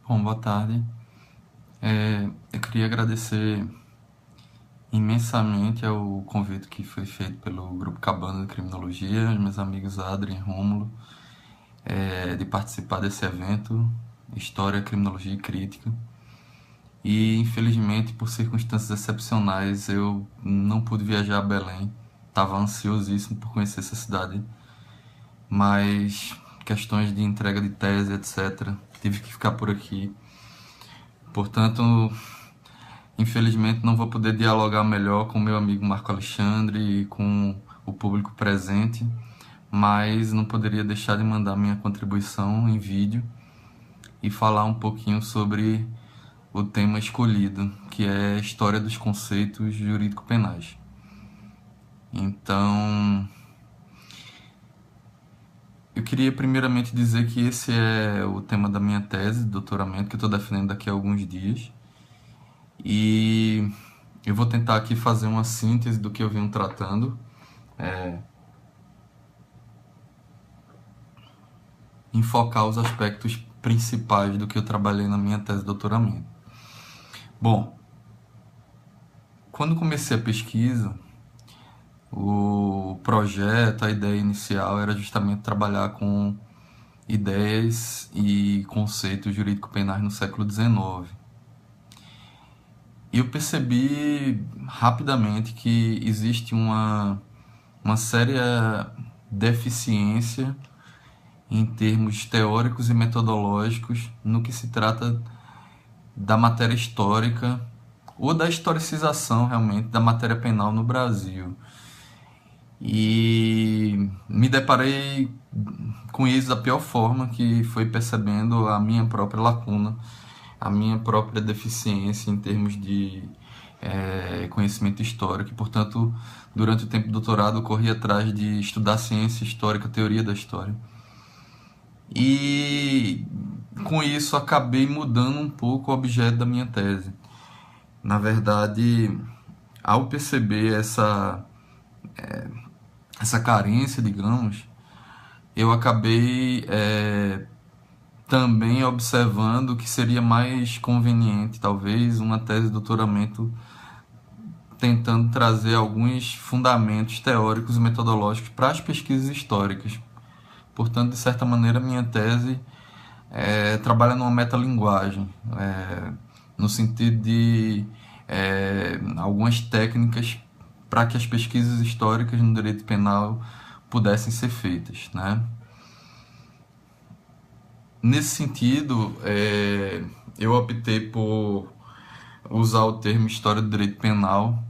Bom, boa tarde. Eu queria agradecer imensamente ao convite que foi feito pelo Grupo Cabana de Criminologia, aos meus amigos Adrien e Rômulo, de participar desse evento, História, Criminologia e Crítica. E, infelizmente, por circunstâncias excepcionais, eu não pude viajar a Belém. Estava ansiosíssimo por conhecer essa cidade, mas questões de entrega de tese, etc., tive que ficar por aqui. Portanto, infelizmente não vou poder dialogar melhor com meu amigo Marco Alexandre e com o público presente, mas não poderia deixar de mandar minha contribuição em vídeo e falar um pouquinho sobre o tema escolhido, que é a história dos conceitos jurídico-penais. Então, eu queria primeiramente dizer que esse é o tema da minha tese de doutoramento, que eu estou defendendo daqui a alguns dias. E eu vou tentar aqui fazer uma síntese do que eu venho tratando, enfocar os aspectos principais do que eu trabalhei na minha tese de doutoramento. Bom, quando comecei a pesquisa, o projeto, a ideia inicial era justamente trabalhar com ideias e conceitos jurídico-penais no século XIX. E eu percebi rapidamente que existe uma séria deficiência em termos teóricos e metodológicos no que se trata da matéria histórica ou da historicização realmente da matéria penal no Brasil. E me deparei com isso da pior forma, que foi percebendo a minha própria lacuna, a minha própria deficiência em termos de conhecimento histórico. E, portanto, durante o tempo do doutorado, eu corri atrás de estudar ciência histórica, teoria da história. E com isso acabei mudando um pouco o objeto da minha tese. Na verdade, ao perceber essa carência, digamos, eu acabei também observando que seria mais conveniente, talvez, uma tese de doutoramento tentando trazer alguns fundamentos teóricos e metodológicos para as pesquisas históricas. Portanto, de certa maneira, minha tese trabalha numa metalinguagem, no sentido de algumas técnicas para que as pesquisas históricas no direito penal pudessem ser feitas, né? Nesse sentido, eu optei por usar o termo história do direito penal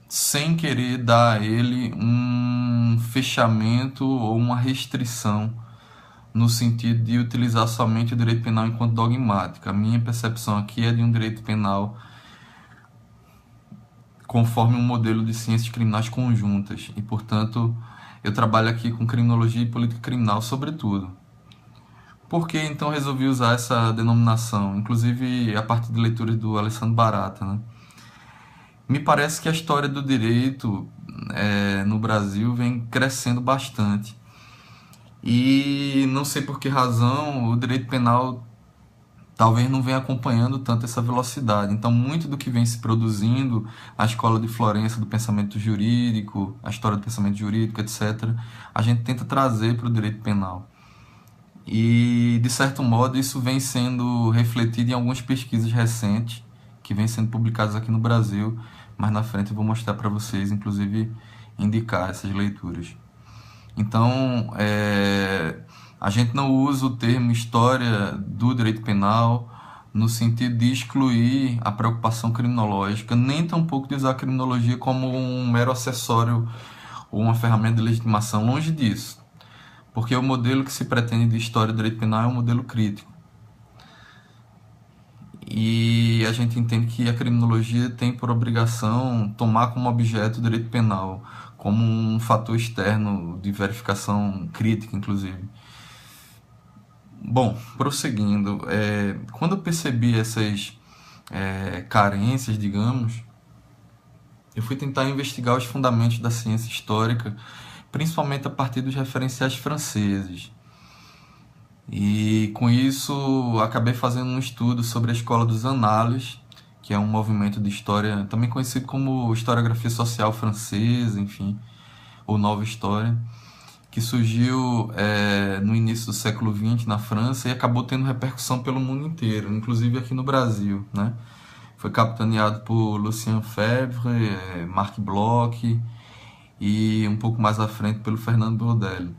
sem querer dar a ele um fechamento ou uma restrição no sentido de utilizar somente o direito penal enquanto dogmática. A minha percepção aqui é de um direito penal conforme um modelo de ciências criminais conjuntas e, portanto, eu trabalho aqui com criminologia e política criminal sobretudo. Por que então resolvi usar essa denominação, inclusive a partir de leituras do Alessandro Barata, né? Me parece que a história do direito no Brasil vem crescendo bastante. E não sei por que razão o direito penal talvez não venha acompanhando tanto essa velocidade. Então, muito do que vem se produzindo, a escola de Florença do pensamento jurídico, a história do pensamento jurídico, etc., a gente tenta trazer para o direito penal. E, de certo modo, isso vem sendo refletido em algumas pesquisas recentes que vêm sendo publicadas aqui no Brasil, mas na frente eu vou mostrar para vocês, inclusive indicar essas leituras. Então, a gente não usa o termo história do direito penal no sentido de excluir a preocupação criminológica, nem tampouco de usar a criminologia como um mero acessório ou uma ferramenta de legitimação, longe disso. Porque o modelo que se pretende de história do direito penal é um modelo crítico. E a gente entende que a criminologia tem por obrigação tomar como objeto o direito penal, como um fator externo de verificação crítica, inclusive. Bom, prosseguindo, quando eu percebi essas carências, digamos, eu fui tentar investigar os fundamentos da ciência histórica, principalmente a partir dos referenciais franceses. E com isso acabei fazendo um estudo sobre a escola dos Análises, que é um movimento de história, também conhecido como historiografia social francesa, enfim, ou nova história, que surgiu no início do século XX na França e acabou tendo repercussão pelo mundo inteiro, inclusive aqui no Brasil, né? Foi capitaneado por Lucien Febvre, Marc Bloch e um pouco mais à frente pelo Fernando Brodelli.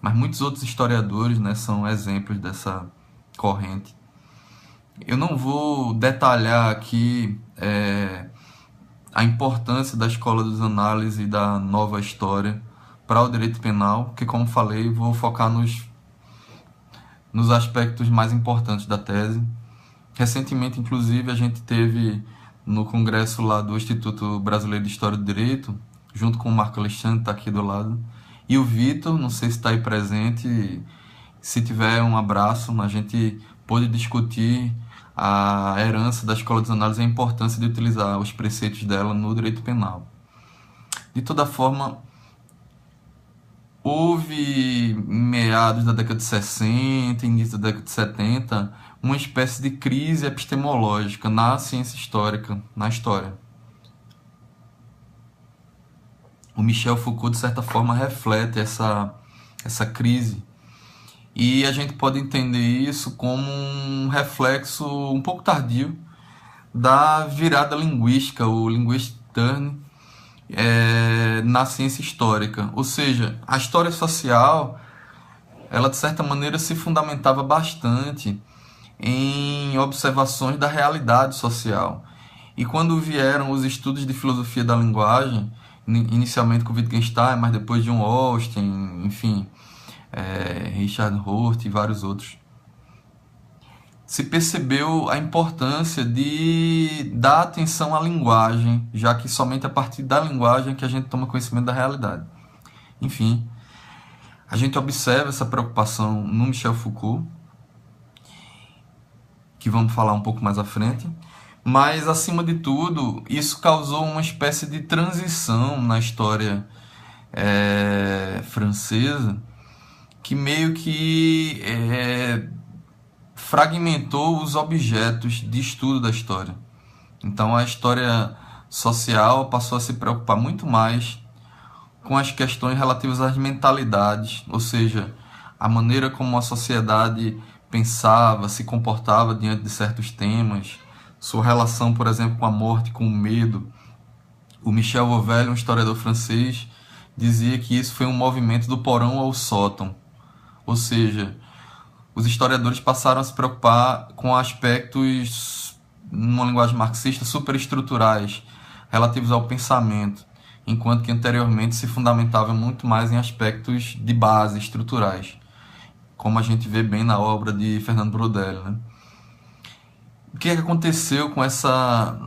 Mas muitos outros historiadores, né, são exemplos dessa corrente. Eu não vou detalhar aqui a importância da escola dos análises e da nova história para o direito penal, porque, como falei, vou focar nos aspectos mais importantes da tese. Recentemente, inclusive, a gente teve no congresso lá do Instituto Brasileiro de História do Direito, junto com o Marco Alexandre, que está aqui do lado, e o Vitor, não sei se está aí presente, se tiver um abraço, a gente pôde discutir a herança da Escola dos Análises e a importância de utilizar os preceitos dela no direito penal. De toda forma, houve, em meados da década de 60, início da década de 70, uma espécie de crise epistemológica na ciência histórica, na história. O Michel Foucault, de certa forma, reflete essa crise. E a gente pode entender isso como um reflexo um pouco tardio da virada linguística, o linguistic turn, na ciência histórica. Ou seja, a história social, ela de certa maneira se fundamentava bastante em observações da realidade social. E quando vieram os estudos de filosofia da linguagem, inicialmente com Wittgenstein, mas depois John Austin, enfim, Richard Hort e vários outros, se percebeu a importância de dar atenção à linguagem, já que somente a partir da linguagem que a gente toma conhecimento da realidade. Enfim, a gente observa essa preocupação no Michel Foucault, que vamos falar um pouco mais à frente, mas, acima de tudo, isso causou uma espécie de transição na história francesa, que meio que fragmentou os objetos de estudo da história. Então a história social passou a se preocupar muito mais com as questões relativas às mentalidades, ou seja, a maneira como a sociedade pensava, se comportava diante de certos temas, sua relação, por exemplo, com a morte, com o medo. O Michel Vauvel, um historiador francês, dizia que isso foi um movimento do porão ao sótão, ou seja, os historiadores passaram a se preocupar com aspectos, numa linguagem marxista, superestruturais, relativos ao pensamento, enquanto que anteriormente se fundamentava muito mais em aspectos de base, estruturais, como a gente vê bem na obra de Fernando Brodelli, né? O que aconteceu com essa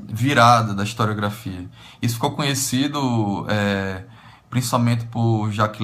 virada da historiografia? Isso ficou conhecido principalmente por Jacques